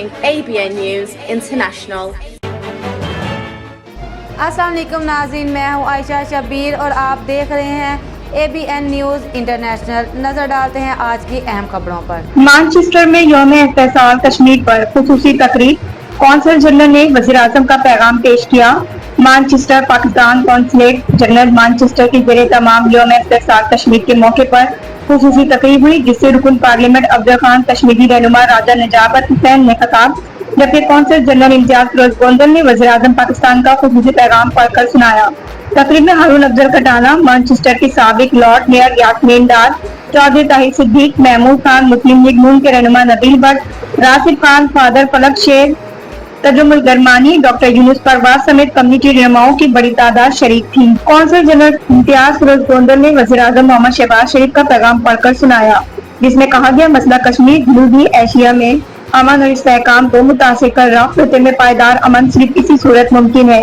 ABN News International. अस्सलाम वालेकुम नाज़रीन, मैं हूँ आयशा शब्बीर और आप देख रहे हैं ABN न्यूज़ इंटरनेशनल। नजर डालते हैं आज की अहम खबरों पर। मानचेस्टर में यौम इस्तेसाल कश्मीर पर खुसूसी तकरीब, कौंसल जनरल ने वज़ीर-ए-आज़म का पैगाम पेश किया। Manchester Pakistan consulate general Manchester की ज़ेरे तमाम यौम इस्तेसाल कश्मीर के मौके पर खुसूसी तकरीब हुई, जिससे रुकन पार्लियामेंट अफजल खान, कश्मीरी रहनुमा राजा निजाबत हुसैन ने खिताब, जबकि कौंसल जनरल इम्तियाज फिरोज गोंदल ने वज़ीर-ए-आज़म पाकिस्तान का खुसूसी पैगाम पढ़कर सुनाया। तकरीब में हारून अफजल कटाना, मानचेस्टर के साबिक लॉर्ड मेयर यास्मीन डार, चौधरी ताहिर सिद्दीक, महमूद खान, मुस्लिम लीग नून के रहनुमा नबील भट्ट, राशिद खान, फादर फलक शेर, तजुमुल गरमानी, डॉक्टर यूनुस परवाज समेत कम्युनिटी रहनुमाओं की बड़ी तादाद शरीक थी। कौंसल जनरल इम्तियाज फिरोज गोंदल ने वज़ीर-ए-आज़म मोहम्मद शहबाज शरीफ का पैगाम पढ़कर सुनाया, जिसमें कहा गया मसला कश्मीर जनूबी एशिया में अमन और इस्तेहकाम को मुतासिर कर रहा, खित्ते में पायदार अमन सिर्फ इसी सूरत मुमकिन है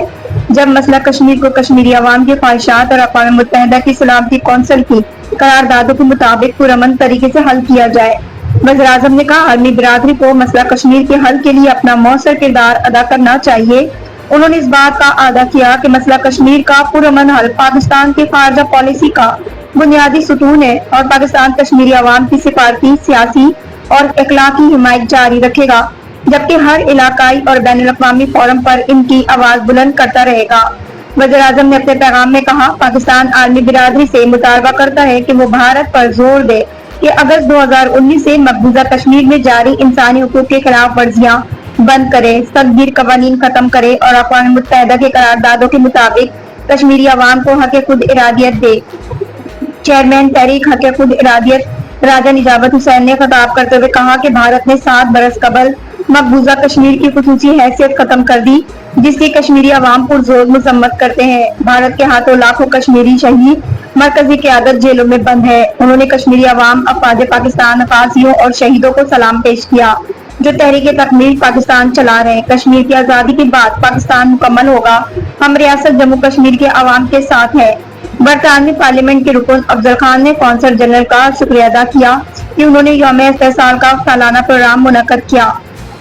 जब मसला कश्मीर को कश्मीरी अवाम की ख्वाहिशात और अक़वाम मुत्तहिदा की सलामती कौंसिल की करारदादों के मुताबिक पुरअमन तरीके से हल किया जाए। वज़ीर-ए-आज़म ने कहा, आलमी बिरादरी को मसला कश्मीर के हल के लिए अपना मौसर किरदार अदा करना चाहिए। उन्होंने इस बात का अदा किया कि मसला कश्मीर का पुरअमन हल पाकिस्तान की खारजा पॉलिसी का बुनियादी सुतून है और पाकिस्तान कश्मीरी अवाम की सिफारती, सियासी और इखलाकी हिमायत जारी रखेगा, जबकि हर इलाकाई और बैनुल-अक़वामी फोरम पर इनकी आवाज बुलंद करता रहेगा। वज़ीर-ए-आज़म ने अपने पैगाम में कहा, पाकिस्तान आलमी बिरादरी से मुतालबा करता है कि वो भारत पर जोर दे कि अगस्त 2019 से मकबूजा कश्मीर में जारी इंसानी हुकूक के खिलाफ वर्जियां बंद करे, सख्त कवानीन खत्म करे और अक़वाम मुत्तहिदा के करारदादों के मुताबिक कश्मीरी अवाम को हक़ खुद इरादियत दे। चेयरमैन तहरीक हक़ खुद इरादियत राजा निजाबत हुसैन ने खिताब करते हुए कहा कि भारत ने 7 बरस कबल मकबूजा कश्मीर की खुसूसी हैसियत खत्म कर दी, जिसकी कश्मीरी अवाम पुरजोर मजम्मत करते हैं। भारत के हाथों लाखों कश्मीरी शहीद मरकजी क़यादत जेलों में बंद है। उन्होंने कश्मीरी अवाम, अफवाज पाकिस्तान, अफासियों और शहीदों को सलाम पेश किया जो तहरीक तकमील पाकिस्तान चला रहे हैं। कश्मीर की आज़ादी के बाद पाकिस्तान मुकम्मल होगा, हम रियासत जम्मू कश्मीर के अवाम के साथ है। बरतानवी पार्लियामेंट के रुकन अफजल खान ने कौंसल जनरल का शुक्रिया अदा किया कि उन्होंने यौम इस्तेसाल का सालाना प्रोग्राम मुनक्कद किया।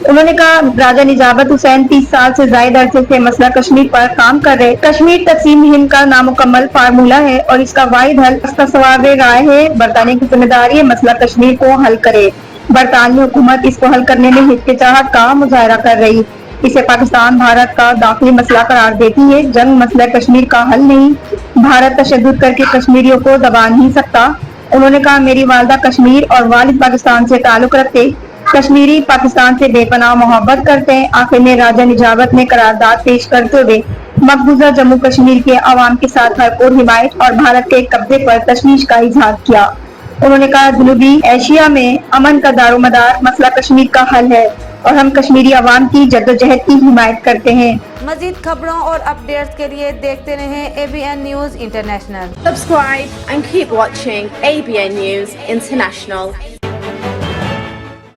उन्होंने कहा, राजा निजाबत हुसैन 30 साल से ज़ायद अरसे से मसला कश्मीर पर काम कर रहे। कश्मीर तकसीम हिंद का नामुकम्मल फार्मूला है और इसका वाहिद हल सवाब राय है। बरतानिया की जिम्मेदारी है मसला कश्मीर को हल करे। बरतानवी हुकूमत इसको हल करने में हिचकिचाहट का मुजाहरा कर रही, इसे पाकिस्तान भारत का दाखिली मसला करार देती है। जंग मसला कश्मीर का हल नहीं, भारत तशद्दुद करके कश्मीरियों को दबा नहीं सकता। उन्होंने कहा, मेरी वालिदा कश्मीर और वालिद पाकिस्तान से ताल्लुक रखते, कश्मीरी पाकिस्तान से बेपनाह मोहब्बत करते हैं। आखिर में राजा निजाबत ने करारदाद पेश करते हुए मकबूजा जम्मू कश्मीर के अवाम के साथ भरपूर हिमायत और भारत के कब्जे पर तशवीश का इजहार किया। उन्होंने कहा, जनूबी एशिया में अमन का दारोमदार मसला कश्मीर का हल है और हम कश्मीरी अवाम की जद्दोजहद की हिमायत करते हैं। मजीद खबरों और अपडेट्स के लिए देखते रहें ABN news international. Subscribe and keep watching ABN News International.